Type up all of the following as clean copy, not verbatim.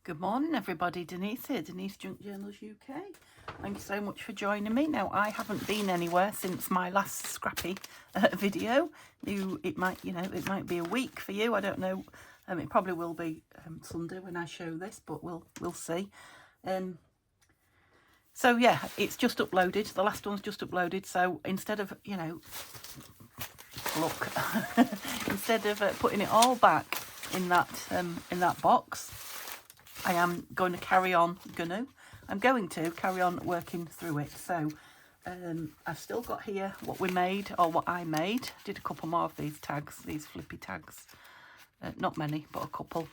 Good morning everybody, Denise here, Denise Junk Journals UK. Thank you so much for joining me. Now I haven't been anywhere since my last scrappy video. It might be a week for you, I don't know. It probably will be Sunday when I show this, but we'll see. So yeah, it's just uploaded. The last one's just uploaded. So instead of look, instead of putting it all back in that box, I am going to carry on. I'm going to carry on working through it. So I've still got here what we made, or what I made. Did a couple more of these tags, these flippy tags. Not many, but a couple.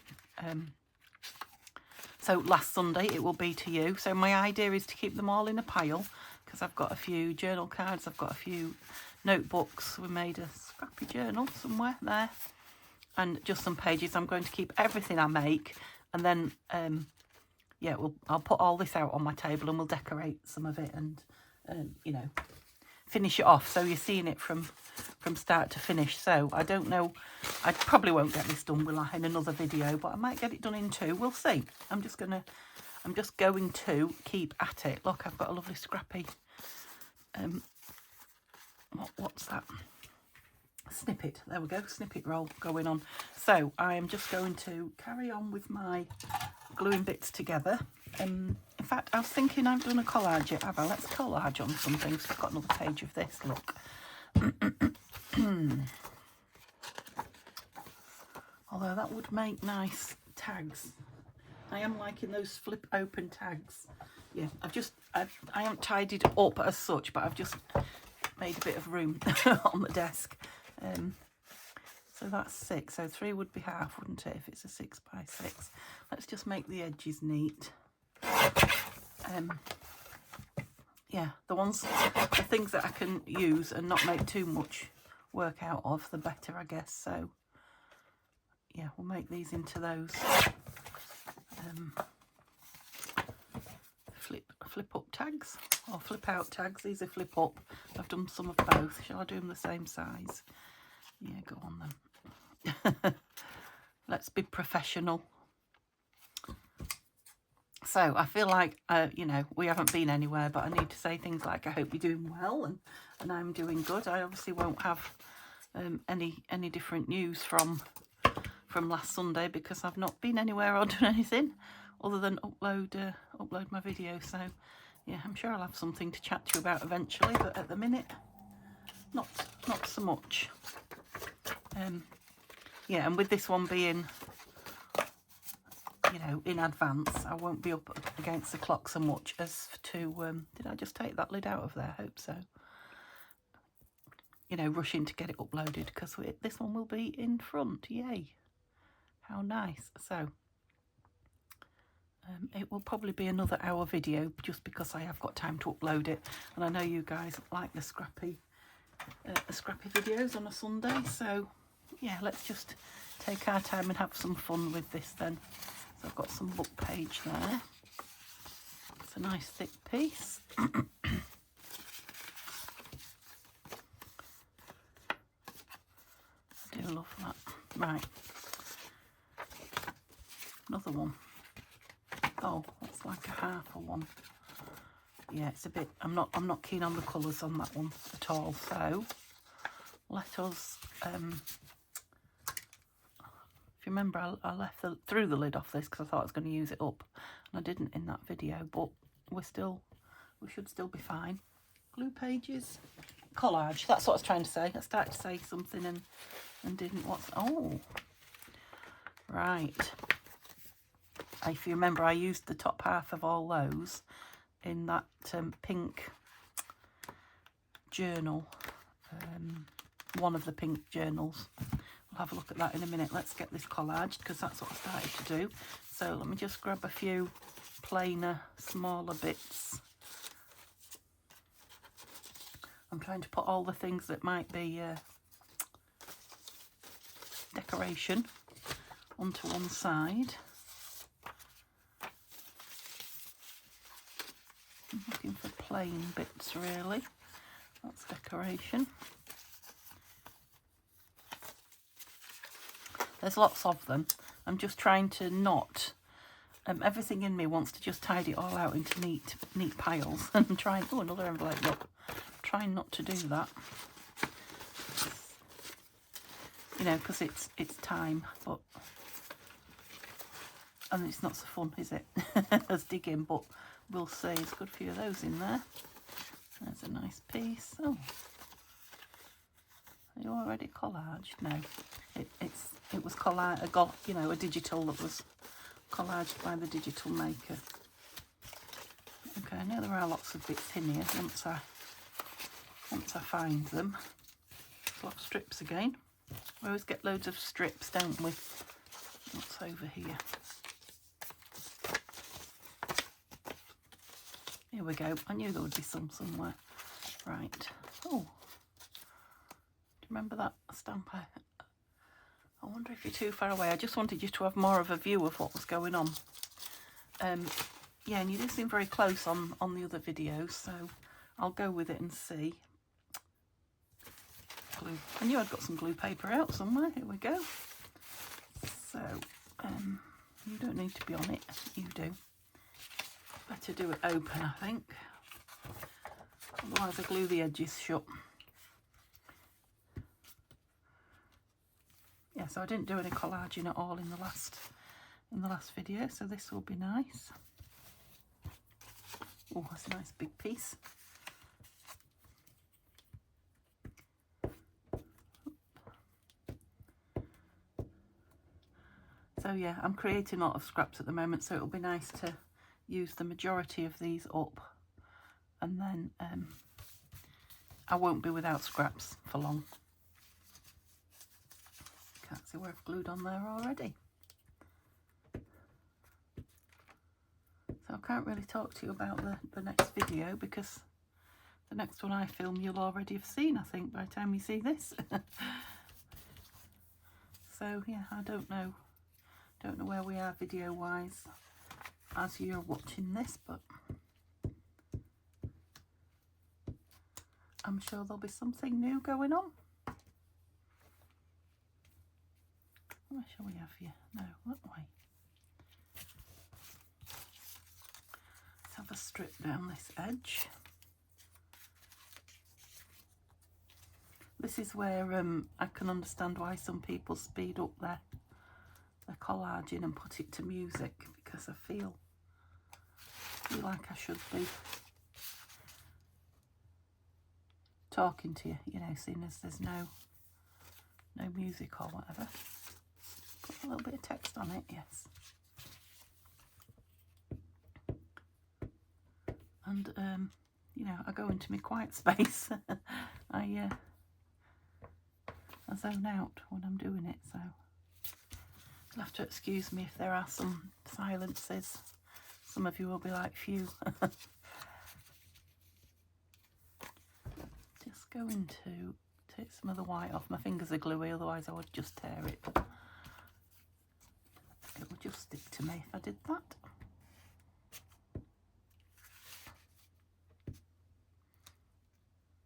So last Sunday it will be to you. So my idea is to keep them all in a pile, because I've got a few journal cards, I've got a few notebooks. We made a scrappy journal somewhere there, and just some pages. I'm going to keep everything I make, and then yeah, I'll put all this out on my table and we'll decorate some of it and finish it off, so you're seeing it from start to finish. So I don't know, I probably won't get this done, will I, in another video, but I might get it done in two. We'll see. I'm just going to keep at it. Look, I've got a lovely scrappy what's that, snippet, there we go, snippet roll going on. So I am just going to carry on with my gluing bits together. In fact, I was thinking I've done a collage yet, have I? Let's collage on something. So I've got another page of this, look. Although that would make nice tags. I am liking those flip open tags. Yeah, I haven't tidied up as such, but I've just made a bit of room on the desk. So that's 6, so 3 would be half, wouldn't it, if it's a 6 by 6. Let's just make the edges neat. Yeah, the things that I can use and not make too much work out of, the better, I guess. So yeah, we'll make these into those flip up tags, or flip out tags. These are flip up. I've done some of both. Shall I do them the same size? Yeah, go on then. Let's be professional. So I feel like we haven't been anywhere, but I need to say things like I hope you're doing well, and I'm doing good. I obviously won't have any different news from last Sunday, because I've not been anywhere or done anything other than upload my video. So yeah, I'm sure I'll have something to chat to you about eventually, but at the minute not so much. Yeah, and with this one being in advance, I won't be up against the clock so much as to did I just take that lid out of there? I hope so. Rushing to get it uploaded, because this one will be in front. Yay, how nice. So it will probably be another hour video, just because I have got time to upload it, and I know you guys like the scrappy videos on a Sunday. So yeah, let's just take our time and have some fun with this then. So I've got some book page there. It's a nice thick piece. I do love that. Right, another one. Oh, that's like a half a one. Yeah, it's a bit, I'm not keen on the colours on that one at all. So let us if you remember, I left threw the lid off this because I thought I was going to use it up, and I didn't in that video, but we should still be fine. Glue pages, collage, that's what I was trying to say. I started to say something and didn't. Oh, right. If you remember, I used the top half of all those in that pink journal, one of the pink journals. We'll have a look at that in a minute. Let's get this collaged, because that's what I started to do. So let me just grab a few plainer, smaller bits. I'm trying to put all the things that might be decoration onto one side. I'm looking for plain bits, really. That's decoration. There's lots of them. I'm just trying to not everything in me wants to just tidy it all out into neat piles and try and, oh, another envelope, look, trying not to do that, you know, because it's time, but, and it's not so fun, is it, as digging, but we'll see. It's a good few of those in there. There's a nice piece. Oh, are you already collaged? No, it was collage, you know, a digital that was collaged by the digital maker. Okay, I know there are lots of bits in here once I find them. A lot of strips again. We always get loads of strips, don't we? What's over here? Here we go. I knew there would be some somewhere. Right. Oh, do you remember that stamp? I wonder if you're too far away. I just wanted you to have more of a view of what was going on. Yeah, and you do seem very close on the other videos, so I'll go with it and see. Glue. I knew I'd got some glue paper out somewhere. Here we go. So, you don't need to be on it. You do. Better do it open, I think. Otherwise I glue the edges shut. Yeah, so I didn't do any collaging at all in the last video, so this will be nice. Oh, that's a nice big piece. So yeah, I'm creating a lot of scraps at the moment, so it'll be nice to use the majority of these up, and then I won't be without scraps for long. Can't see where I've glued on there already. So I can't really talk to you about the next video, because the next one I film you'll already have seen, I think, by the time you see this. So yeah, I don't know where we are video wise as you're watching this, but I'm sure there'll be something new going on. Where shall we have you? No, that way. Let's have a strip down this edge. This is where I can understand why some people speed up their collaging and put it to music, because I feel like I should be talking to you, you know, seeing as there's no music or whatever. Put a little bit of text on it, yes. And you know, I go into my quiet space. I zone out when I'm doing it, so you'll have to excuse me if there are some silences. Some of you will be like, phew. Just going to take some of the white off. My fingers are gluey, otherwise I would just tear it. But it would just stick to me if I did that.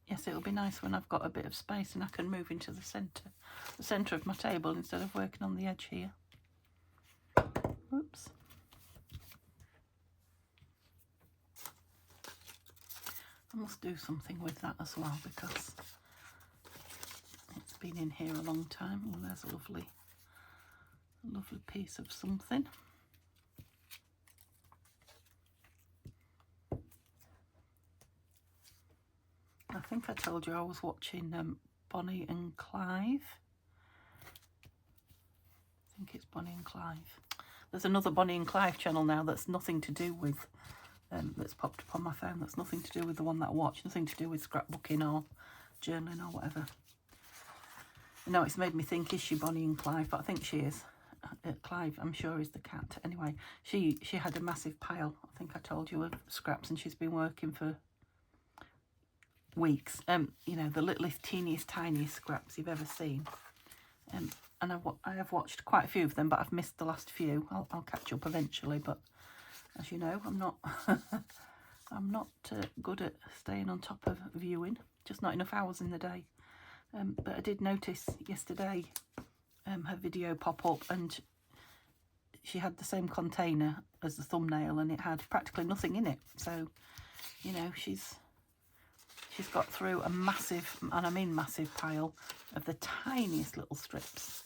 Yes, it'll be nice when I've got a bit of space and I can move into the centre of my table instead of working on the edge here. Oops. I must do something with that as well, because it's been in here a long time. Well, there's a lovely piece of something. I think I told you I was watching Bonnie and Clive. I think it's Bonnie and Clive. There's another Bonnie and Clive channel now that's nothing to do with, that's popped up on my phone, that's nothing to do with the one that I watch, nothing to do with scrapbooking or journaling or whatever. No, it's made me think, is she Bonnie and Clive? But I think she is. Clive, I'm sure, is the cat. Anyway, she had a massive pile, I think I told you, of scraps, and she's been working for weeks. You know, the littlest, teeniest, tiniest scraps you've ever seen. And I have watched quite a few of them, but I've missed the last few. I'll catch up eventually, but as you know, I'm not I'm not good at staying on top of viewing, just not enough hours in the day. But I did notice yesterday her video pop up, and she had the same container as the thumbnail and it had practically nothing in it. So, you know, she's got through a massive, and I mean massive, pile of the tiniest little strips.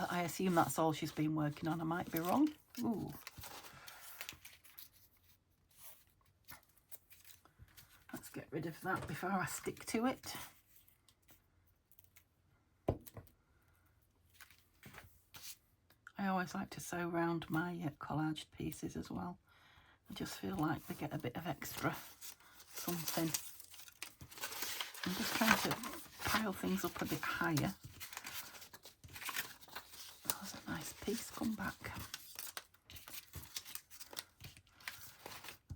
I assume that's all she's been working on. I might be wrong. Ooh. Let's get rid of that before I stick to it. I always like to sew around my collaged pieces as well. I just feel like they get a bit of extra something. I'm just trying to pile things up a bit higher. That was a nice piece. Come back.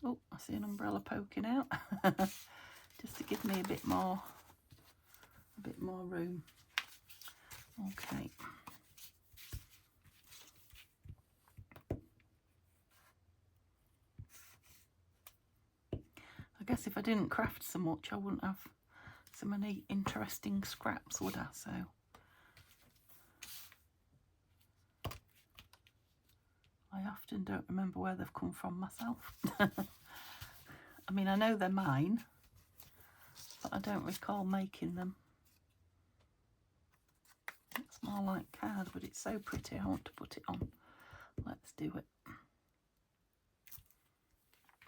Oh, I see an umbrella poking out. Just to give me a bit more room. Okay. I guess if I didn't craft so much, I wouldn't have so many interesting scraps, would I? So I often don't remember where they've come from myself. I mean, I know they're mine, but I don't recall making them. It's more like card, but it's so pretty, I want to put it on. Let's do it.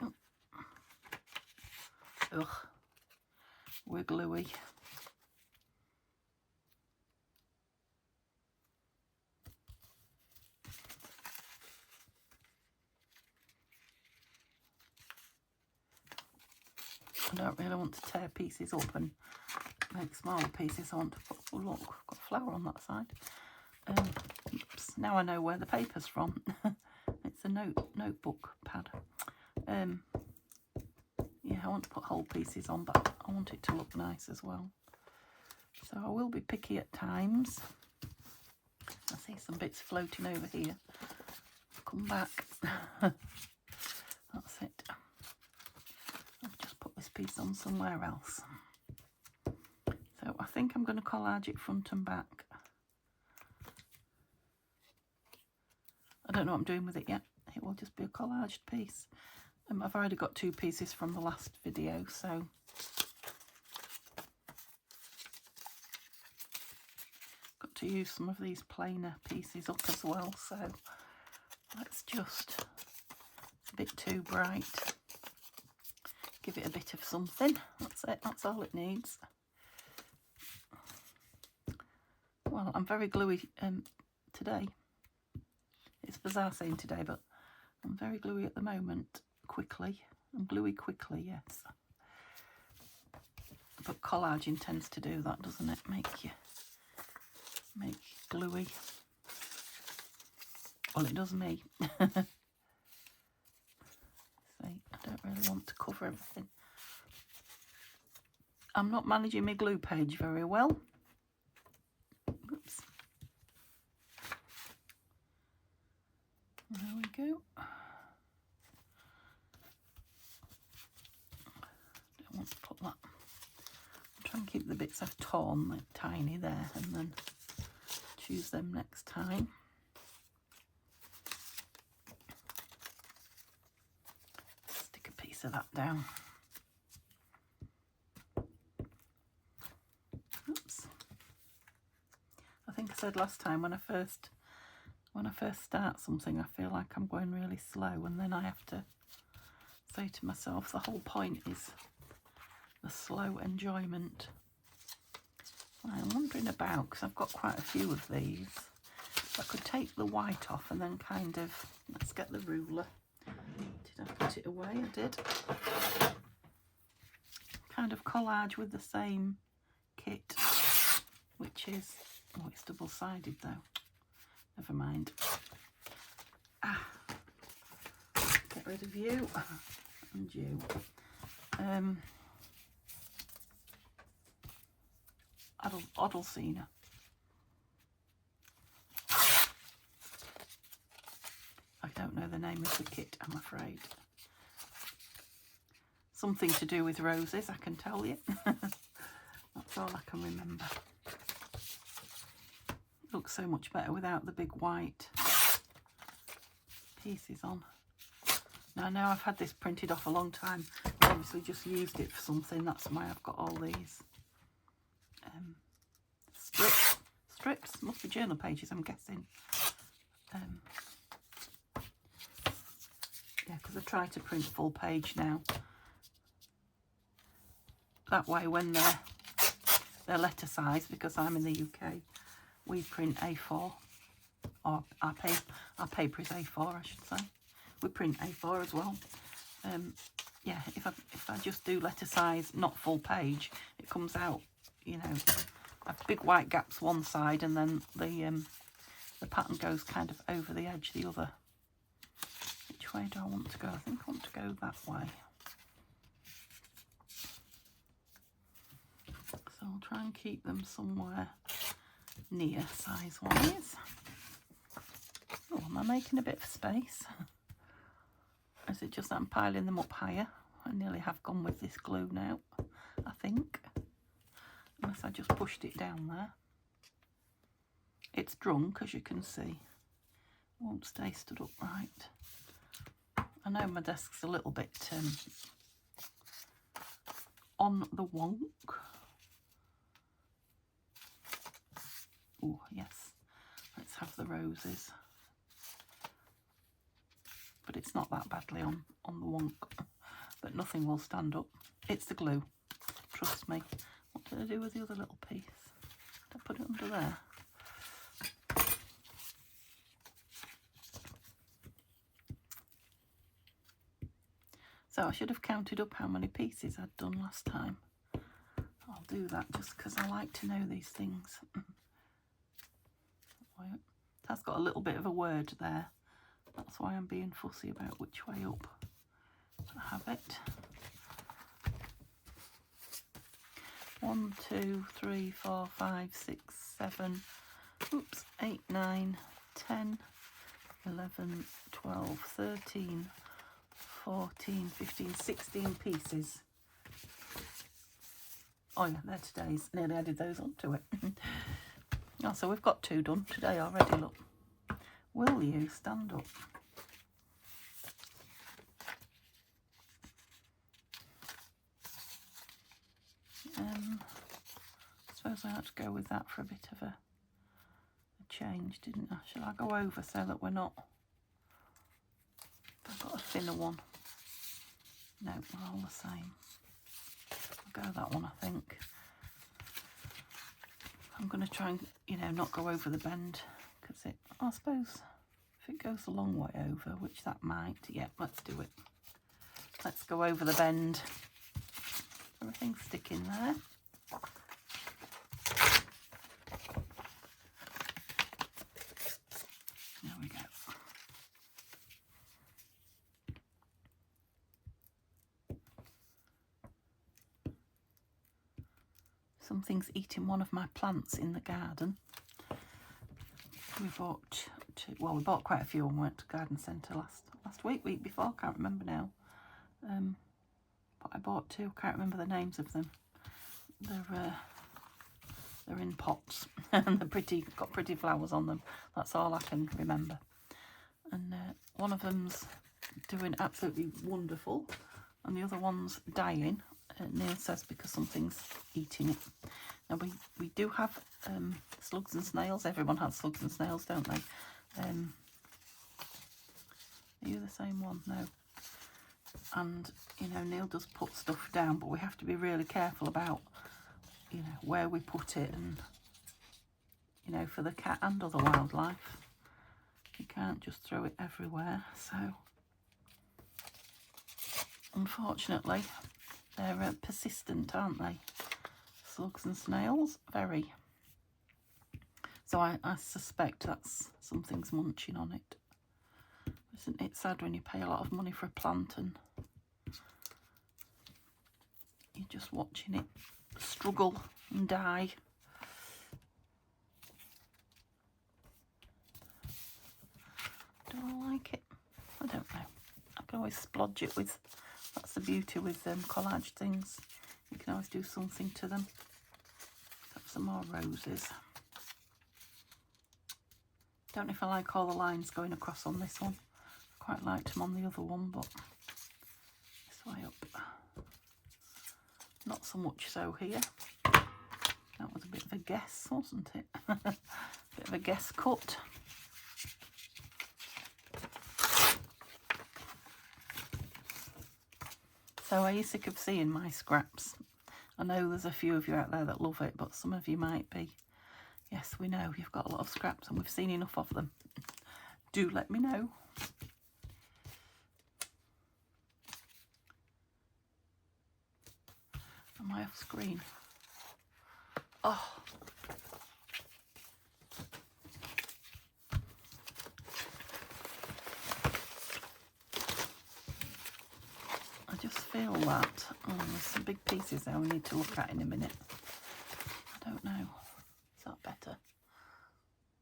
Oh. Ugh, we're gluey. I don't really want to tear pieces up and make smaller pieces. I want to put, oh look, I've got flour on that side. Oops, now I know where the paper's from. It's a notebook pad. Yeah, I want to put whole pieces on, but I want it to look nice as well. So I will be picky at times. I see some bits floating over here. Come back. That's it. I'll just put this piece on somewhere else. So I think I'm going to collage it front and back. I don't know what I'm doing with it yet. It will just be a collaged piece. I've already got 2 pieces from the last video, so got to use some of these plainer pieces up as well. So let's just, it's a bit too bright. Give it a bit of something. That's it. That's all it needs. Well, I'm very gluey today. It's bizarre saying today, but I'm very gluey at the moment. Quickly. I'm gluey quickly, yes. But collaging tends to do that, doesn't it? Make you gluey. Well, it does me. See, I don't really want to cover everything. I'm not managing my glue page very well. Oops. There we go. Don't want to put that. I'm trying to keep the bits I've torn like tiny there, and then choose them next time. Stick a piece of that down. Oops. I think I said last time when I first start something, I feel like I'm going really slow, and then I have to say to myself the whole point is the slow enjoyment. I'm wondering about, because I've got quite a few of these, I could take the white off and then kind of, let's get the ruler. Did I put it away? I did. Kind of collage with the same kit, which is, oh, it's double-sided though. Never mind. Ah, get rid of you and you. Oddlesina. I don't know the name of the kit, I'm afraid. Something to do with roses, I can tell you. That's all I can remember. Looks looks so much better without the big white pieces on. Now I know I've had this printed off a long time. I obviously just used it for something. That's why I've got all these strips. Must be journal pages, I'm guessing. Yeah, because I try to print full page now. That way when they're letter size, because I'm in the UK, we print A4. Or our paper is A4, I should say. We print A4 as well. Yeah, if I just do letter size, not full page, it comes out, you know, a big white gaps one side, and then the pattern goes kind of over the edge the other. Which way do I want to go? I think I want to go that way. So I'll try and keep them somewhere near size-wise. Oh, am I making a bit of space? Or is it just that I'm piling them up higher? I nearly have gone with this glue now, I think. Unless I just pushed it down there. It's drunk, as you can see. It won't stay stood upright. I know my desk's a little bit on the wonk. Oh, yes. Let's have the roses. But it's not that badly on the wonk. But nothing will stand up. It's the glue. Trust me. What did I do with the other little piece? Did I put it under there? So I should have counted up how many pieces I'd done last time. I'll do that just because I like to know these things. It has got a little bit of a word there. That's why I'm being fussy about which way up I have it. 1, 2, 3, 4, 5, 6, 7, 8, 9, 10, 11, 12, 13, 14, 15, 16 pieces. Oh yeah, they're today's. Nearly added those onto it. Oh, so we've got 2 done today already, look. Will you stand up? I suppose I had to go with that for a bit of a change, didn't I? Shall I go over so that we're not... I've got a thinner one. No, we're all the same. I'll go that one, I think. I'm going to try and, you know, not go over the bend, because I suppose if it goes a long way over, which that might, yeah, let's do it. Let's go over the bend. Everything's sticking there. There we go. Something's eating one of my plants in the garden. We bought we bought quite a few and went to garden centre last week before, can't remember now. But I bought 2, can't remember the names of them. They're in pots and they're got pretty flowers on them. That's all I can remember. And one of them's doing absolutely wonderful, and the other one's dying. Neil says because something's eating it. Now we do have slugs and snails. Everyone has slugs and snails, don't they? Are you the same one? No. And you know, Neil does put stuff down, but we have to be really careful about, you know, where we put it, and you know, for the cat and other wildlife, you can't just throw it everywhere. So unfortunately, they're persistent, aren't they? Slugs and snails, very. So I suspect that's something's munching on it. Isn't it sad when you pay a lot of money for a plant and you're just watching it struggle and die? Do I like it? I don't know. I can always splodge it with, that's the beauty with collage things. You can always do something to them. Have some more roses. Don't know if I like all the lines going across on this one. Quite liked them on the other one, but this way up, not so much so here. That was a bit of a guess, wasn't it? Bit of a guess cut. So are you sick of seeing my scraps? I know there's a few of you out there that love it, but some of you might be. Yes, we know you've got a lot of scraps and we've seen enough of them. Do let me know. Am I off screen? Oh. I just feel that. Oh, there's some big pieces there we need to look at in a minute. I don't know. Is that better?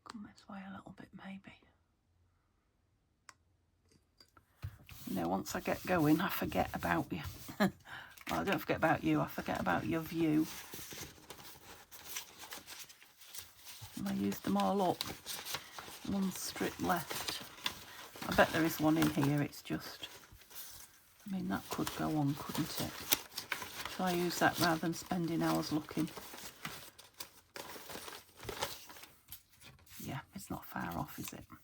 Come this way a little bit, maybe. You know, once I get going, I forget about you. Well, I don't forget about you, I forget about your view. And I used them all up. One strip left. I bet there is one in here, it's just... I mean, that could go on, couldn't it? So I use that rather than spending hours looking. Yeah, it's not far off, is it? I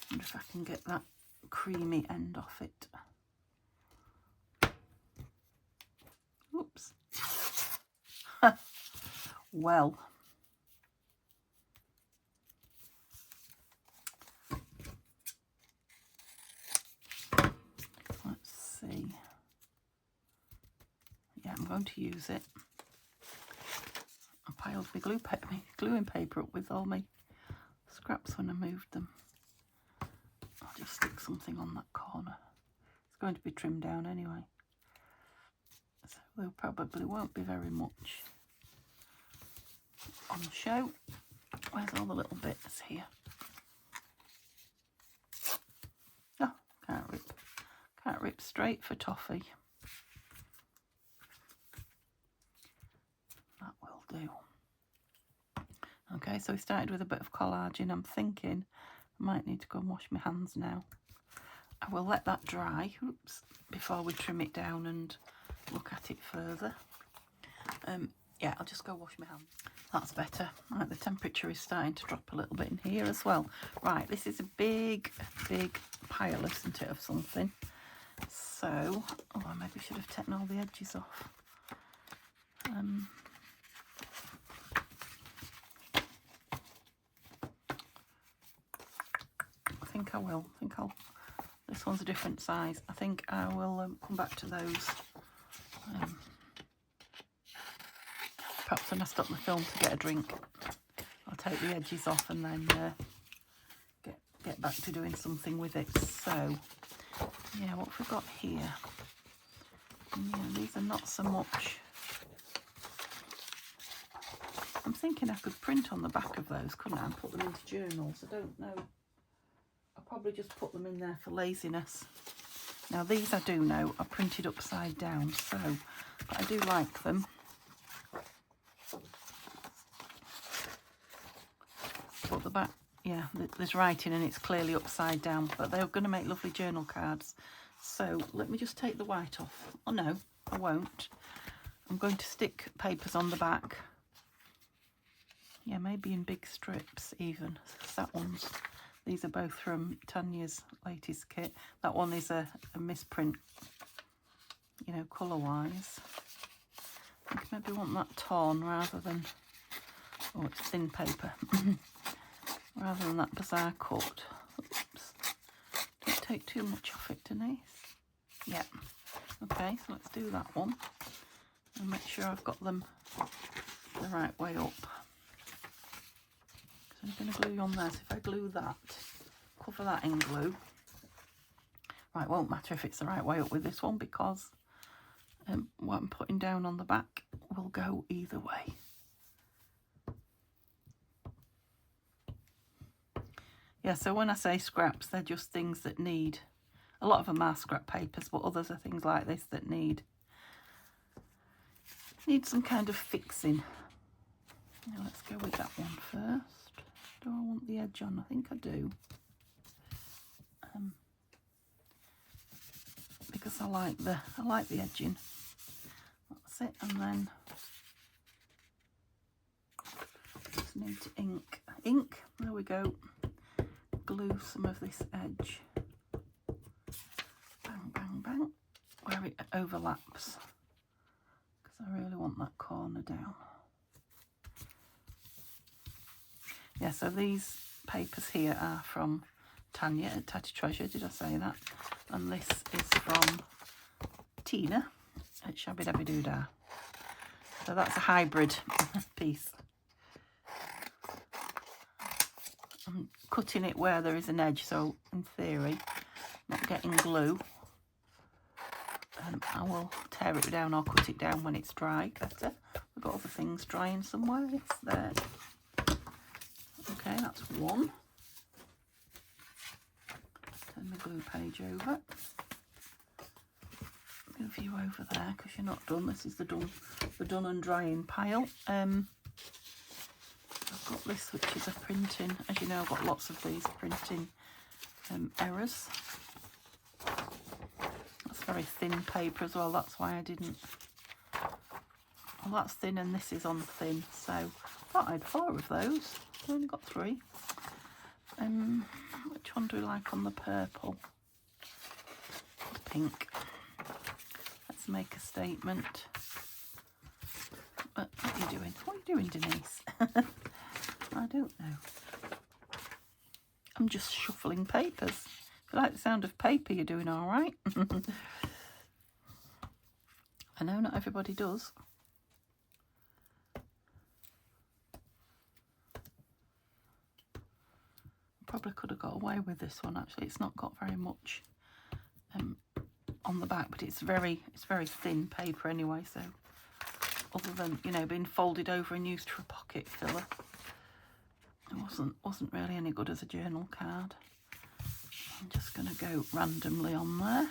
wonder if I can get that creamy end off it. Oops. Well. Let's see. Yeah, I'm going to use it. I piled my gluing paper up with all my scraps when I moved them. I'll just stick something on that corner. It's going to be trimmed down anyway. So there probably won't be very much on show. Where's all the little bits here? Oh, can't rip. Can't rip straight for toffee. That will do. Okay, so we started with a bit of collaging. I'm thinking I might need to go and wash my hands now. I will let that dry, oops, before we trim it down and look at it further. Yeah, I'll just go wash my hands. That's better. Right, the temperature is starting to drop a little bit in here as well. Right, this is a big, big pile, isn't it, of something. So, oh, I maybe should have taken all the edges off. I think I will. This one's a different size. I think I will come back to those. Perhaps when I stop the film to get a drink, I'll take the edges off and then get back to doing something with it. So, yeah, what have we got here? Yeah, these are not so much. I'm thinking I could print on the back of those, couldn't I, and put them into journals. I don't know. I'll probably just put them in there for laziness. Now these I do know are printed upside down, so, but I do like them. But the back, yeah, there's writing and it's clearly upside down, but they're going to make lovely journal cards. So let me just take the white off. Oh no, I won't. I'm going to stick papers on the back. Yeah, maybe in big strips even. That one's, these are both from Tanya's latest kit. That one is a misprint, you know, colour-wise. I think maybe want that torn rather than, oh, it's thin paper. Rather than that bizarre cut. Oops. Don't take too much off it, Denise. Yeah. Okay, so let's do that one. And make sure I've got them the right way up. So I'm going to glue on there. So if I glue that, cover that in glue. Right, won't matter if it's the right way up with this one because what I'm putting down on the back will go either way. Yeah, so when I say scraps, they're just things that need, a lot of them are scrap papers, but others are things like this that need some kind of fixing. Now let's go with that one first. Do I want the edge on? I think I do. Because I like the edging. That's it, and then just need to ink. There we go. Glue some of this edge. Bang, bang, bang, where it overlaps. Because I really want that corner down. Yeah, so these papers here are from Tanya at Tatty Treasure, did I say that? And this is from Tina at Shabby Dabby Doodah. So that's a hybrid piece. I'm cutting it where there is an edge, so in theory, not getting glue. I will tear it down or cut it down when it's dry better. We've got other things drying somewhere. It's there. Okay, that's one. Turn the glue page over. Move you over there because you're not done. This is the done and drying pile. I've got this, which is a printing. As you know, I've got lots of these printing errors. That's very thin paper as well. That's why I didn't. Well, that's thin and this is on thin. So I thought I had 4 of those. I only got 3. Which one do we like on the purple? Pink. Let's make a statement. What are you doing? What are you doing, Denise? I don't know. I'm just shuffling papers. If you like the sound of paper, you're doing all right. I know not everybody does. Probably could have got away with this one, actually. It's not got very much on the back, but it's very thin paper anyway, so other than, you know, being folded over and used for a pocket filler, it wasn't really any good as a journal card. I'm just going to go randomly on there.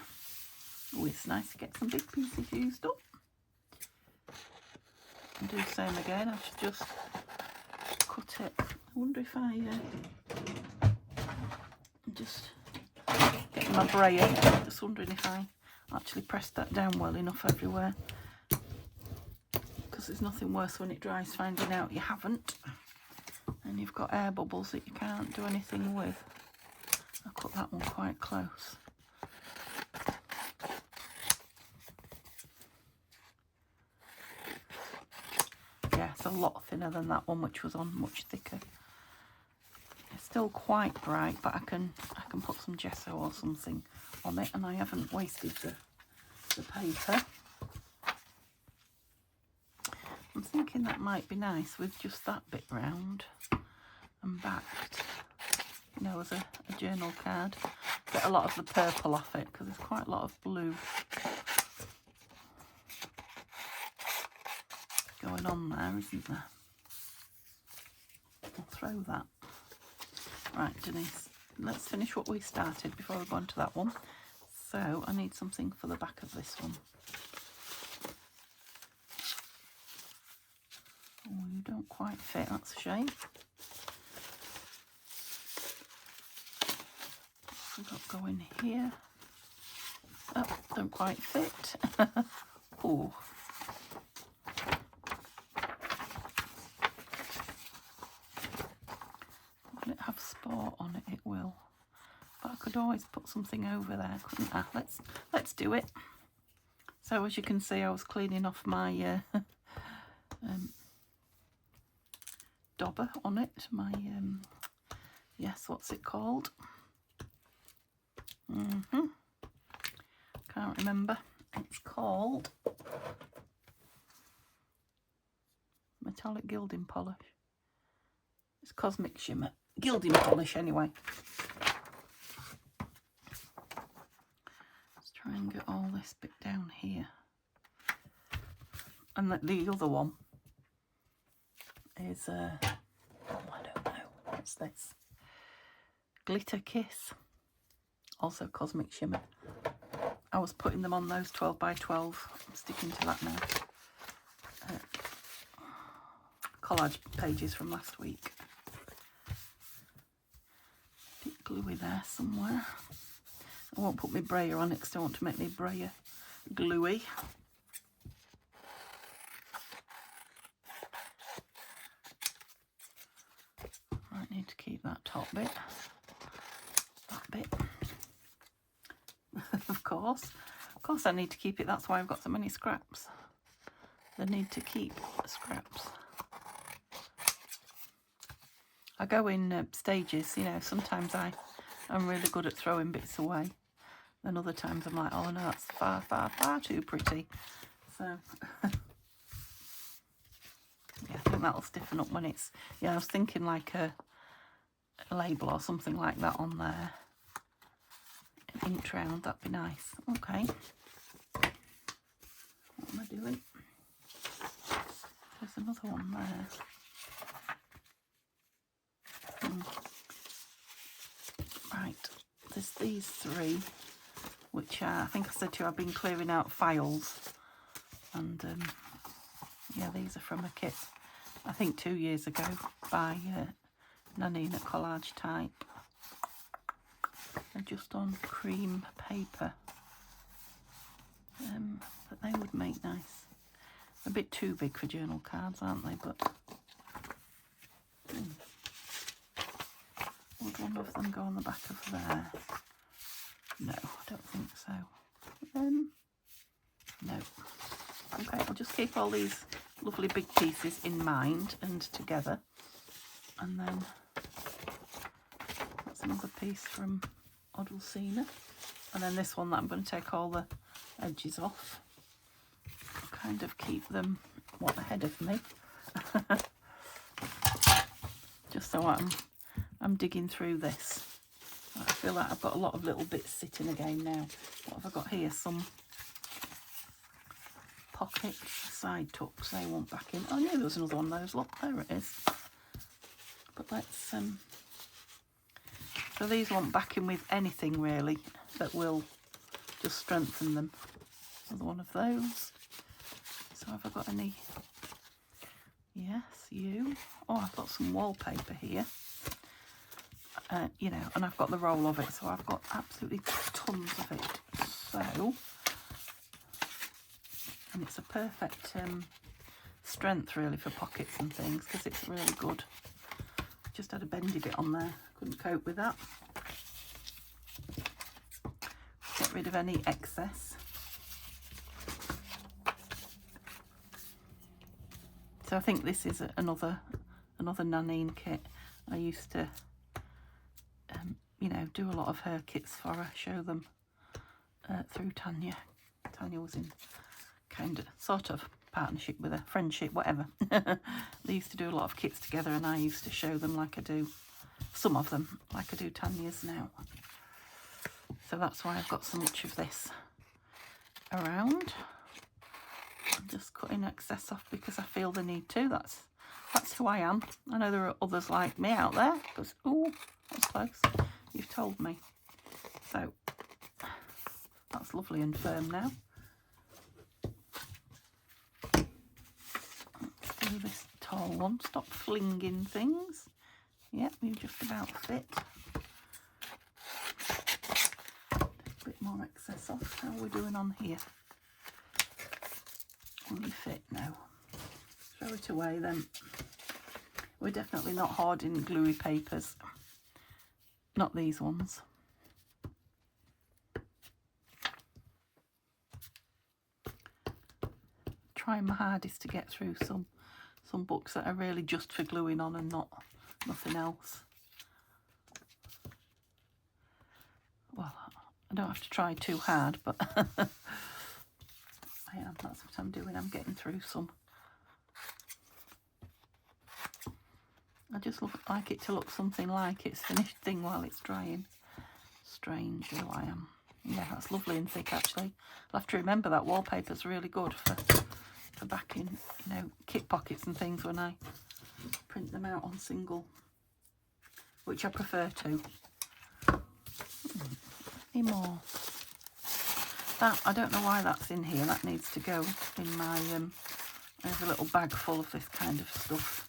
Oh, it's nice to get some big pieces used up. And do the same again. I should just cut it. I wonder if I just getting my brayer. Just wondering if I actually pressed that down well enough everywhere. Because there's nothing worse when it dries finding out you haven't. And you've got air bubbles that you can't do anything with. I'll cut that one quite close. Yeah, it's a lot thinner than that one, which was on much thicker. It's still quite bright, but I can put some gesso or something on it, and I haven't wasted the paper. I'm thinking that might be nice with just that bit round and backed, you know, as a journal card. Get a lot of the purple off it because there's quite a lot of blue going on there, isn't there? I'll throw that. Right, Denise, let's finish what we started before we go on to that one. So I need something for the back of this one. Oh, you don't quite fit, that's a shame. I've got going here. Oh, don't quite fit. Oh. Will it have sport on it? It will. But I could always put something over there, couldn't I? Let's do it. So as you can see, I was cleaning off my dauber on it. My yes, what's it called? Can't remember. It's called metallic gilding polish. It's Cosmic Shimmer gilding polish anyway. Let's try and get all this bit down here. And the other one is oh, I don't know, what's this? Glitter Kiss, also Cosmic Shimmer. I was putting them on those 12 by 12. I'm sticking to that now. Collage pages from last week. gluey there somewhere. I won't put my brayer on it because I don't want to make my brayer gluey. I need to keep that top bit, that bit. Of course I need to keep it. That's why I've got so many scraps. The need to keep scraps. I go in stages, you know. Sometimes I'm really good at throwing bits away, and other times I'm like, oh no, that's far, far, far too pretty. So yeah, I think that'll stiffen up when it's, yeah, I was thinking like a label or something like that on there, inked round, that'd be nice. Okay, what am I doing? There's another one there. Right, there's these three, which I think I said to you I've been clearing out files, and yeah, these are from a kit I think 2 years ago by Nanine at Collage Type. They're just on cream paper, but they would make nice. A bit too big for journal cards, aren't they? But would one of them go on the back of there? No, I don't think so. No. Okay, I'll just keep all these lovely big pieces in mind and together. And then that's another piece from Odalcina. And then this one that I'm going to take all the edges off. Kind of keep them ahead of me. Just so I'm digging through this. I feel like I've got a lot of little bits sitting again now. What have I got here? Some pockets, side tucks, they want back in. Oh, I knew there was another one of those. Look, there it is. But let's, so these want back in with anything really that will just strengthen them. Another one of those. So have I got any? Yes, you. Oh, I've got some wallpaper here. You know, and I've got the roll of it, so I've got absolutely tons of it. So, and it's a perfect strength really for pockets and things because it's really good. Just had a bendy bit on there, couldn't cope with that. Get rid of any excess. So I think this is another Nanine kit. I used to you know, do a lot of her kits for her, show them through Tanya. Tanya was in kind of sort of partnership with her, friendship, whatever. They used to do a lot of kits together and I used to show them like I do, some of them, like I do Tanya's now. So that's why I've got so much of this around. I'm just cutting excess off because I feel the need to. That's who I am. I know there are others like me out there because, ooh, that's close. You've told me. So that's lovely and firm now. Let's do this tall one. Stop flinging things. Yep, you just about fit. A bit more excess off. How are we doing on here? Only fit now. Throw it away then. We're definitely not hoarding gluey papers. Not these ones. Trying my hardest to get through some books that are really just for gluing on and nothing else. Well, I don't have to try too hard, but I am. That's what I'm doing. I'm getting through some. I just like it to look something like it's finished thing while it's drying. Strange who I am. Yeah, that's lovely and thick actually. I'll have to remember that wallpaper's really good for backing, you know, kit pockets and things when I print them out on single, which I prefer to. Any more? That, I don't know why that's in here. That needs to go in my, I have a little bag full of this kind of stuff.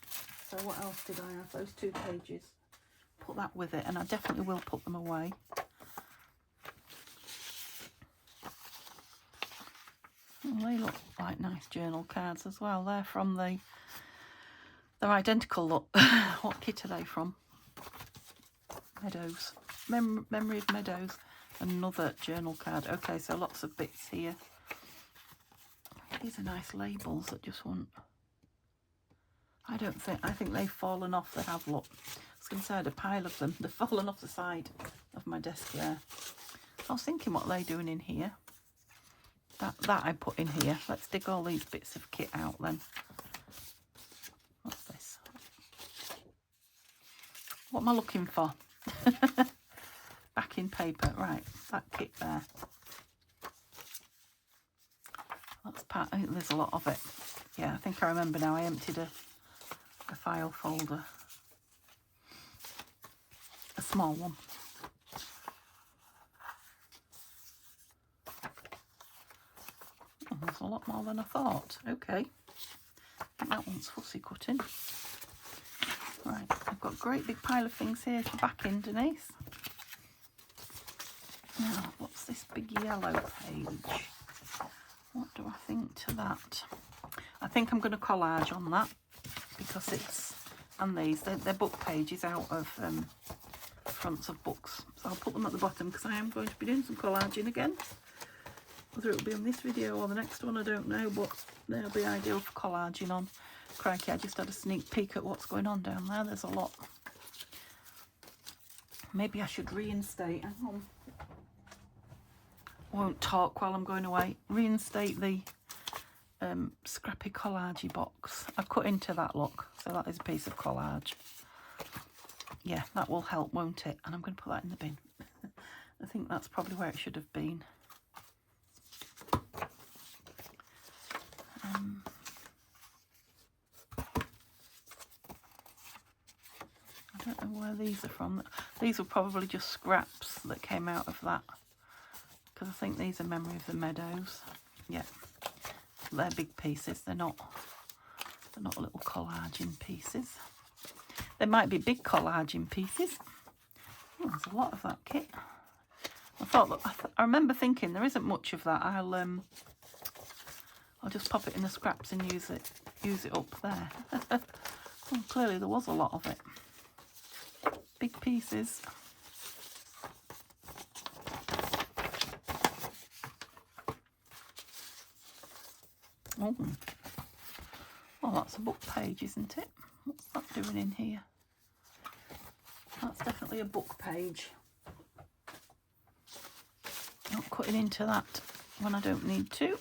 So what else did I have? Those 2 pages put that with it, and I definitely will put them away. Well, they look like nice journal cards as well. They're from they're identical, look. What kit are they from? Meadows. Memory of Meadows. Another journal card. Okay, so lots of bits here. These are nice labels that just want... I think they've fallen off. They have, look. I was going to say I had a pile of them. They've fallen off the side of my desk there. I was thinking, what are they doing in here? That I put in here. Let's dig all these bits of kit out then. What's this? What am I looking for? Backing paper. Right, that kit there. That's part. I think there's a lot of it. Yeah, I think I remember now. I emptied a file folder. A small one. Oh, there's a lot more than I thought. Okay. I think that one's fussy cutting. Right, I've got a great big pile of things here to back in, Denise. Now, what's this big yellow page? What do I think to that? I think I'm going to collage on that because it's, and these, they're book pages out of fronts of books. So I'll put them at the bottom because I am going to be doing some collaging again. Whether it will be on this video or the next one, I don't know, but they'll be ideal for collaging on. Crikey, I just had a sneak peek at what's going on down there. There's a lot. Maybe I should reinstate. Hang on. Won't talk while I'm going away. Reinstate the scrappy collage box. I've cut into that, look. So that is a piece of collage. Yeah, that will help, won't it? And I'm going to put that in the bin. I think that's probably where it should have been. I don't know where these are from. These were probably just scraps that came out of that. Because I think these are Memory of the Meadows. Yeah, they're big pieces. They're not little collaging pieces. They might be big collaging pieces. Oh, there's a lot of that kit. I thought that I remember thinking there isn't much of that. I'll just pop it in the scraps and use it up there. Well, clearly there was a lot of it. Big pieces. Oh, well, that's a book page, isn't it? What's that doing in here? That's definitely a book page. Not cutting into that when I don't need to.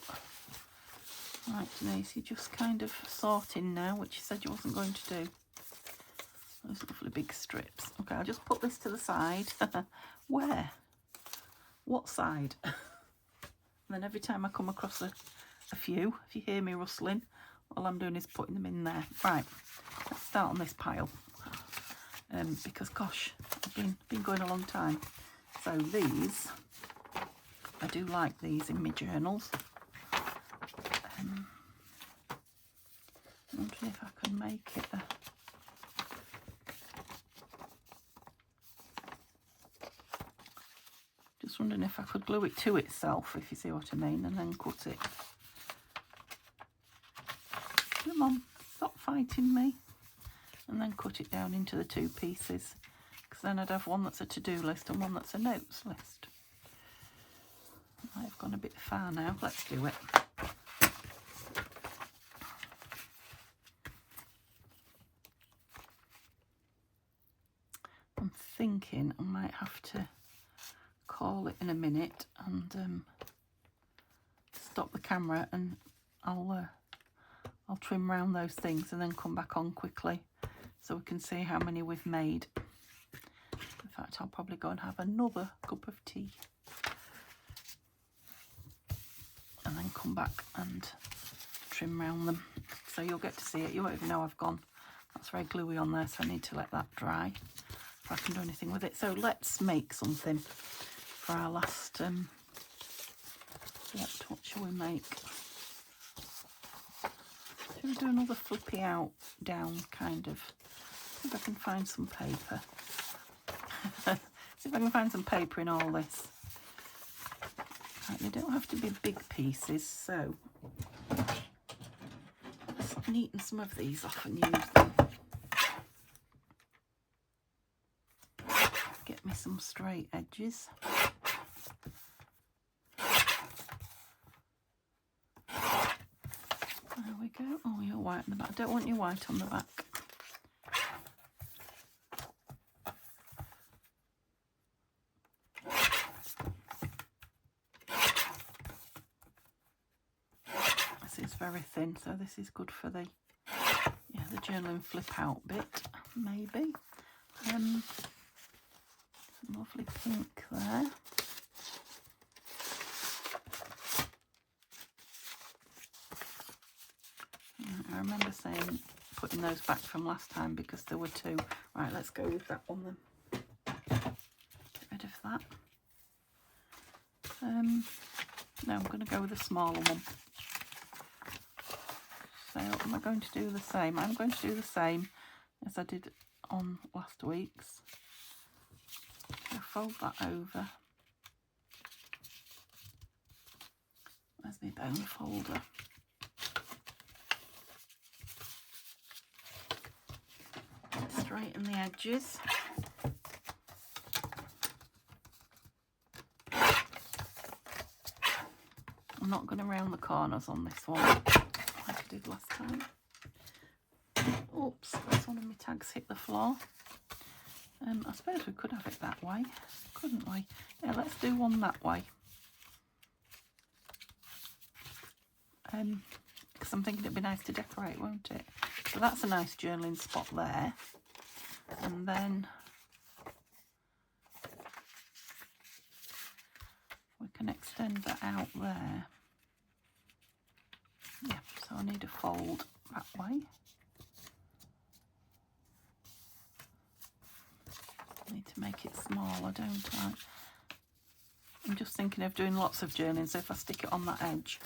Right, Denise, you're just kind of sorting now, which you said you wasn't going to do. Those lovely big strips. Okay, I'll just put this to the side. Where? What side? And then every time I come across a few, if you hear me rustling, all I'm doing is putting them in there. Right, let's start on this pile. Because, gosh, I've been going a long time. So these, I do like these in my journals. I'm wondering if I can make it a... Just wondering if I could glue it to itself, if you see what I mean, and then cut it. Come on, stop fighting me. And then cut it down into the two pieces. Because then I'd have one that's a to-do list and one that's a notes list. I've gone a bit far now. Let's do it. I'm thinking I might have to call it in a minute and stop the camera, and I'll trim round those things and then come back on quickly so we can see how many we've made. In fact, I'll probably go and have another cup of tea and then come back and trim round them. So you'll get to see it. You won't even know I've gone. That's very gluey on there, so I need to let that dry before I can do anything with it. So let's make something for our last, what shall we make? Should we do another flippy out, down kind of? See if I can find some paper. See if I can find some paper in all this. Right, they don't have to be big pieces, so let's neaten some of these off and use them. Get me some straight edges. There we go. Oh, you're white on the back. I don't want you white on the back. This is very thin, so this is good for the journaling flip out bit, maybe. Some lovely pink there. I remember saying putting those back from last time because there were two. Right, let's go with that one then. Get rid of that. No, I'm going to go with a smaller one. So am I going to do the same? I'm going to do the same as I did on last week's. So fold that over. Where's my bone folder? Straighten the edges. I'm not going to round the corners on this one like I did last time. Oops, that's one of my tags hit the floor. I suppose we could have it that way, couldn't we? Yeah, let's do one that way. Because I'm thinking it'd be nice to decorate, won't it? So that's a nice journaling spot there. And then we can extend that out there. Yeah, so I need a fold that way. I need to make it smaller, don't I? I'm just thinking of doing lots of journaling, so if I stick it on that edge,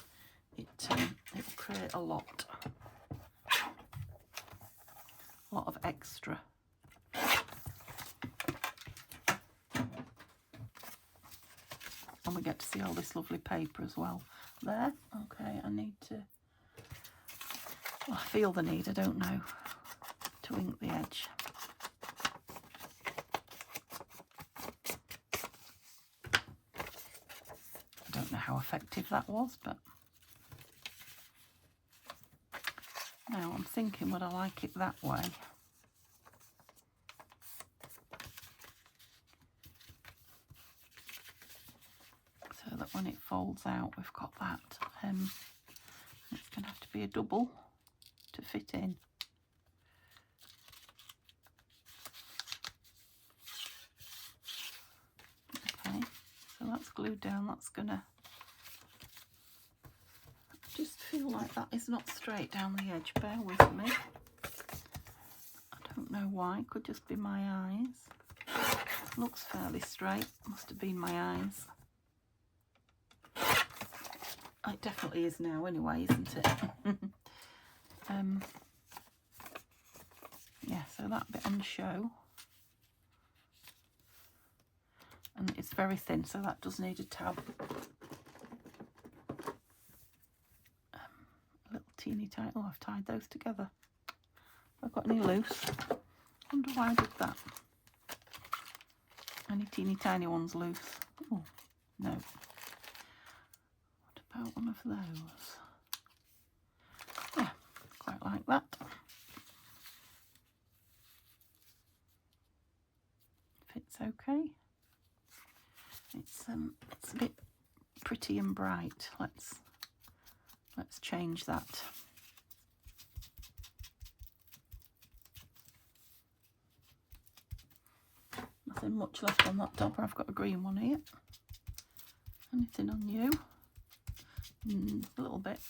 it'll create a lot of extra. And we get to see all this lovely paper as well. There, okay, I need to, well, I feel the need, I don't know, to ink the edge. I don't know how effective that was, but now I'm thinking, would I like it that way? So that when it folds out, we've got that. It's going to have to be a double to fit in. Okay, so that's glued down. That's going to just feel like that is not straight down the edge. Bear with me. I don't know why. It could just be my eyes. Looks fairly straight. Must have been my eyes. It definitely is now anyway, isn't it? Yeah, so that bit on show. And it's very thin, so that does need a tab. A little teeny tiny. Oh, I've tied those together. Have I got any loose? Wonder why I did that. Any teeny tiny ones loose? Oh, no. About one of those. Yeah, quite like that. Fits okay. It's a bit pretty and bright. Let's change that. Nothing much left on that topper. I've got a green one here. Anything on you? A little bit.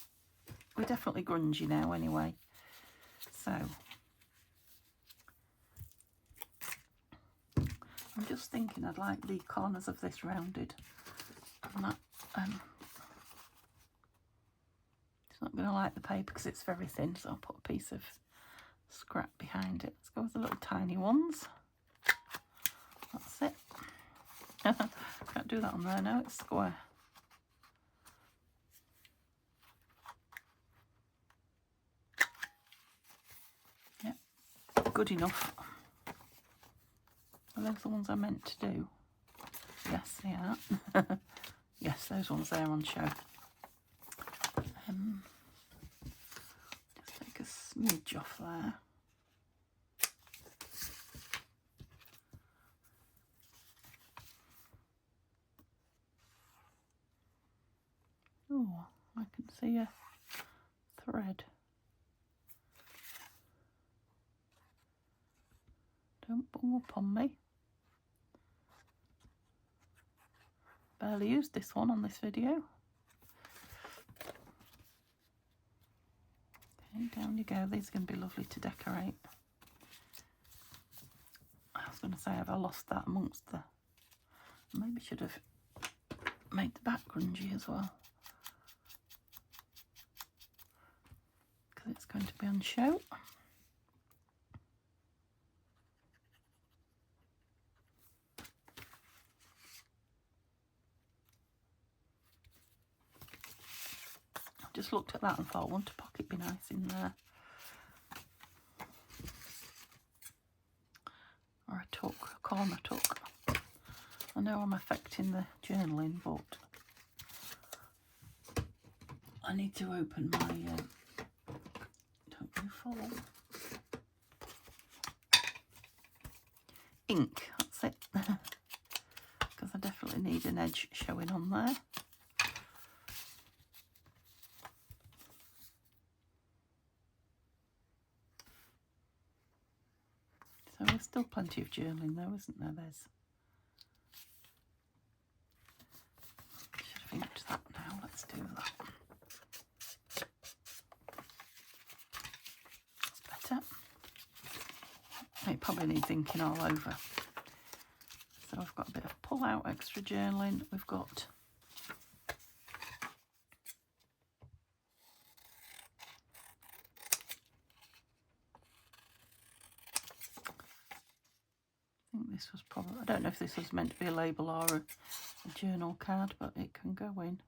We're definitely grungy now anyway. So I'm just thinking I'd like the corners of this rounded. And that it's not going to like the paper because it's very thin, so I'll put a piece of scrap behind it. Let's go with the little tiny ones. That's it. Can't do that on there now, it's square. Yeah, good enough. Are those the ones I meant to do? Yes, they are. Yes, those ones there on show. Just take a smidge off there. Oh, I can see a thread. Don't bung up on me. Barely used this one on this video. Okay, down you go. These are going to be lovely to decorate. I was going to say, have I lost that amongst the... Maybe should have made the back grungy as well, because it's going to be on show. Just looked at that and thought, wouldn't a pocket be nice in there? Or a tuck, a corner tuck. I know I'm affecting the journaling, but I need to open my, don't you fall? Ink, that's it. Because I definitely need an edge showing on there. So there's still plenty of journaling though, isn't there? There's... Should have inked that now. Let's do that. That's better. It probably needs inking all over. So I've got a bit of pull out extra journaling. We've got this was probably, I don't know if this was meant to be a label or a journal card, but it can go in.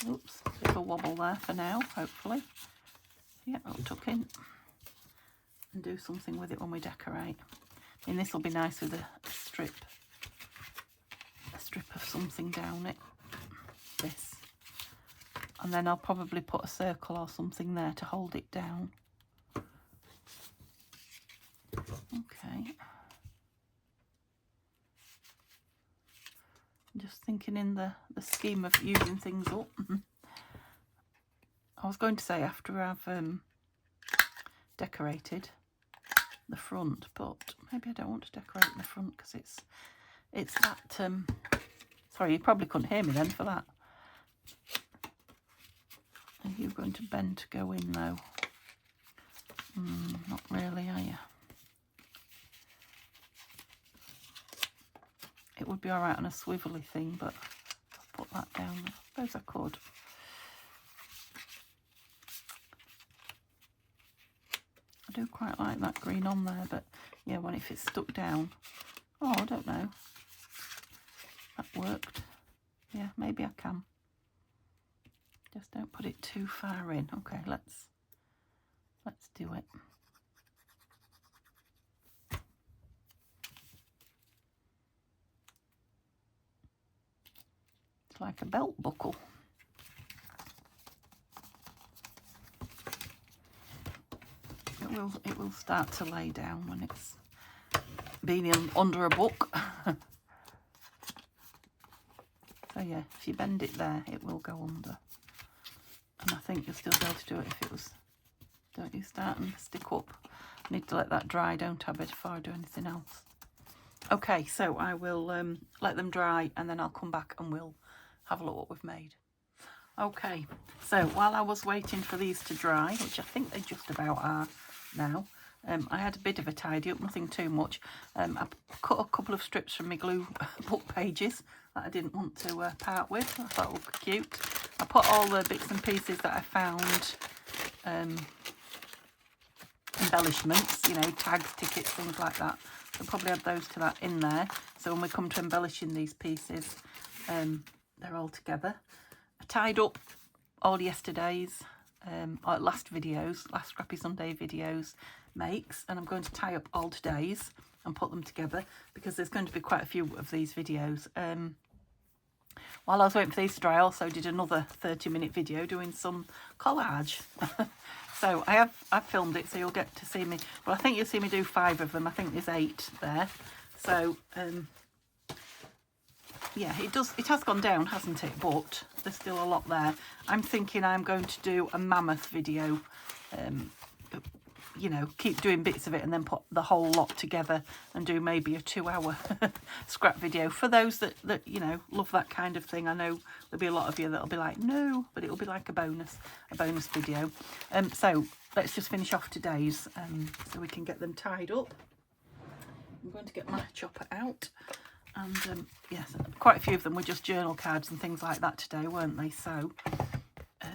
Oops, bit of a wobble there for now, hopefully. Yeah, I'll tuck in and do something with it when we decorate. And this will be nice with a strip of something down it. This. And then I'll probably put a circle or something there to hold it down. Okay. Just thinking in the scheme of using things up. I was going to say after I've decorated the front, but maybe I don't want to decorate the front because it's that sorry, you probably couldn't hear me then for that. Are you going to bend to go in though? Not really, are you? It would be all right on a swivelly thing, but I'll put that down. I suppose I could. I do quite like that green on there, but yeah, if it's stuck down. Oh, I don't know. That worked. Yeah, maybe I can. Just don't put it too far in. Okay, let's do it. It's like a belt buckle. It will start to lay down when it's been under a book. So yeah, if you bend it there, it will go under. And I think you'll still be able to do it if it was, don't you, starting to stick up. I need to let that dry, don't I, before I do anything else. Okay, so I will let them dry and then I'll come back and we'll have a look what we've made. Okay, so while I was waiting for these to dry, which I think they just about are now, I had a bit of a tidy up, nothing too much. I cut a couple of strips from my glue book pages that I didn't want to part with. I thought it looked cute. I put all the bits and pieces that I found, embellishments, you know, tags, tickets, things like that. So probably add those to that in there. So when we come to embellishing these pieces, they're all together. I tied up all yesterday's, or last Scrappy Sunday videos makes, and I'm going to tie up all today's and put them together because there's going to be quite a few of these videos. While I was waiting for these to dry, I also did another 30-minute video doing some collage. So I've filmed it, so you'll get to see me. Well, I think you'll see me do 5 of them. I think there's 8 there. So yeah, it has gone down, hasn't it? But there's still a lot there. I'm thinking I'm going to do a mammoth video. You know, keep doing bits of it and then put the whole lot together and do maybe a 2-hour scrap video for those that you know, love that kind of thing. I know there'll be a lot of you that'll be like, no, but it'll be like a bonus video. So let's just finish off today's so we can get them tied up. I'm going to get my chopper out, and yes, quite a few of them were just journal cards and things like that today, weren't they? So I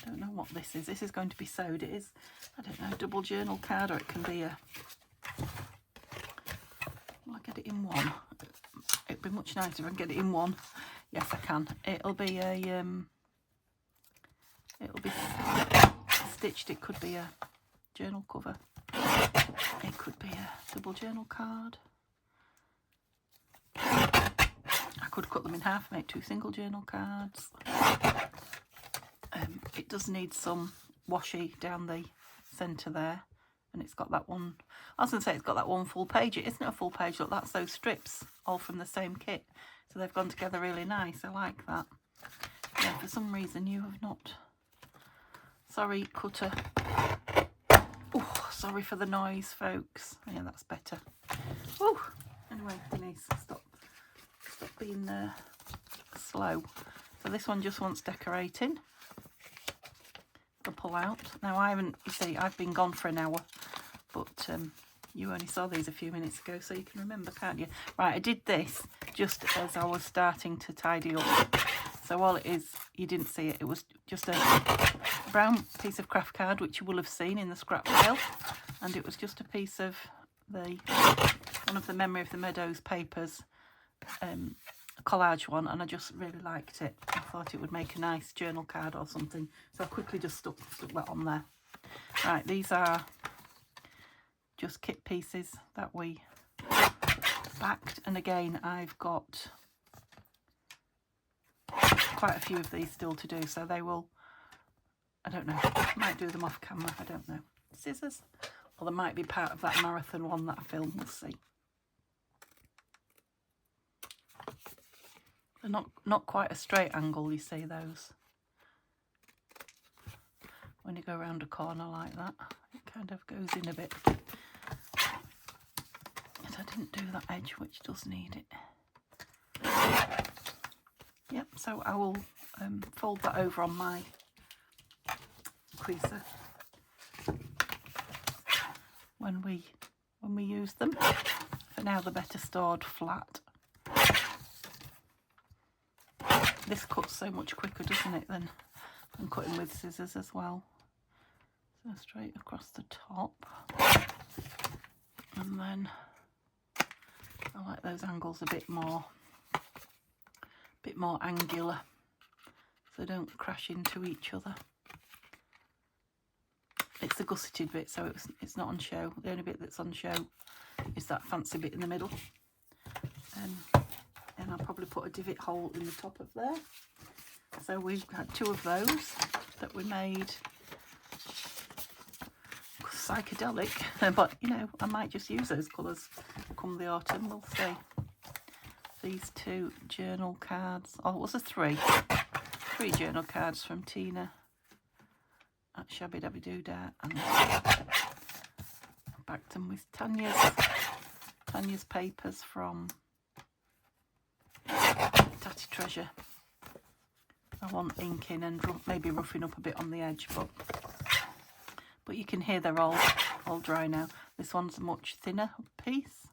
don't know what this is. This is going to be sewed. It is, I don't know, a double journal card, or it can be a... Will I get it in one? It'd be much nicer if I can get it in one. Yes, I can. It'll be a... it'll be stitched. It could be a journal cover. It could be a double journal card. I could cut them in half, make 2 single journal cards. It does need some washi down the centre there, and it's got that one. I was going to say it's got that one full page. It isn't a full page. Look, that's those strips, all from the same kit. So they've gone together really nice. I like that. Yeah, for some reason you have not. Sorry, cutter. Oh, sorry for the noise, folks. Yeah, that's better. Oh, anyway, Denise, stop being slow. So this one just wants decorating. To pull out. Now I haven't, you see, I've been gone for an hour, but you only saw these a few minutes ago, so you can remember, can't you? Right, I did this just as I was starting to tidy up. So all it is, you didn't see it, it was just a brown piece of craft card, which you will have seen in the scrap pile, and it was just a piece of one of the Memory of the Meadows papers, collage one, and I just really liked it. I thought it would make a nice journal card or something, so I quickly just stuck that on there. Right, these are just kit pieces that we backed, and again I've got quite a few of these still to do, so they will, I don't know, I might do them off camera, I don't know. Scissors, or they might be part of that marathon one that I filmed, we'll see. They're not quite a straight angle, you see those. When you go around a corner like that, it kind of goes in a bit. But I didn't do that edge, which does need it. Yep, so I will fold that over on my creaser when we use them. For now, they're better stored flat. This cuts so much quicker, doesn't it, than cutting with scissors as well. So straight across the top, and then I like those angles a bit more angular, so they don't crash into each other. It's the gusseted bit, so it's not on show. The only bit that's on show is that fancy bit in the middle. And I'll probably put a divot hole in the top of there. So we've had 2 of those that we made psychedelic, but you know, I might just use those colours come the autumn, we'll see. These 2 journal cards, oh, was there 3 journal cards from Tina at Shabby Dabby Doodah, and I backed them with Tanya's papers from Tatty Treasure. I want inking and maybe roughing up a bit on the edge, but you can hear they're all dry now. This one's a much thinner piece.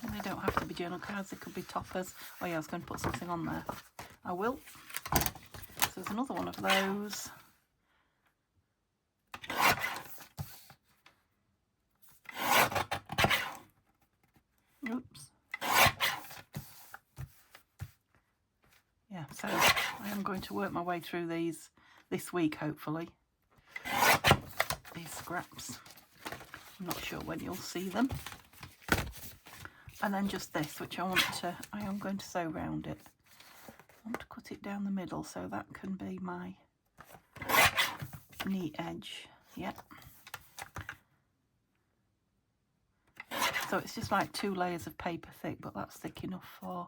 And they don't have to be journal cards, they could be toppers. Oh yeah, I was going to put something on there. I will. So there's another one of those. I am going to work my way through these this week, hopefully. These scraps. I'm not sure when you'll see them. And then just this, which I am going to sew round it. I want to cut it down the middle so that can be my knee edge. Yeah. So it's just like 2 layers of paper thick, but that's thick enough for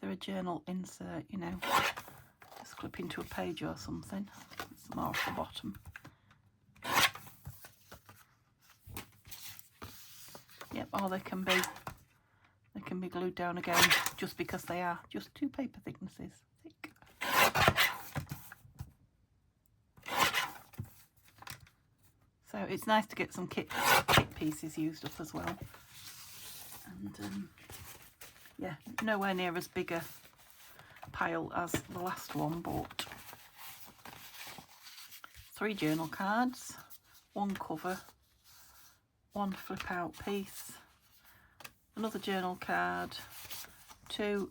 either a journal insert, you know, just clip into a page or something. It's more off the bottom. Yep, or they can be glued down again just because they are just 2 paper thicknesses thick. So it's nice to get some kit pieces used up as well. And yeah, nowhere near as big a pile as the last one, but 3 journal cards, 1 cover, 1 flip out piece, another journal card, 2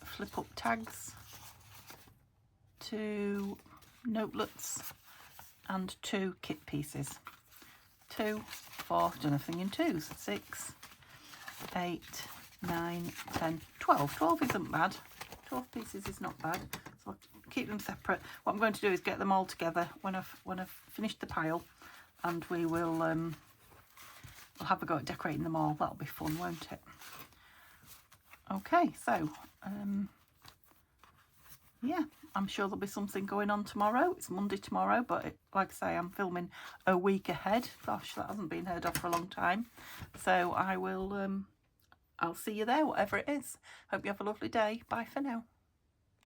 flip up tags, 2 notelets, and 2 kit pieces. 2, 4, done everything in 2s, 6, 8, 9, 10, 12. 12 isn't bad. 12 pieces is not bad. So I'll keep them separate. What I'm going to do is get them all together when I've finished the pile, and we will we'll have a go at decorating them all. That'll be fun, won't it? Okay, so yeah, I'm sure there'll be something going on tomorrow. It's Monday tomorrow, but like I say, I'm filming a week ahead. Gosh, that hasn't been heard of for a long time. So I will I'll see you there, whatever it is. Hope you have a lovely day. Bye for now.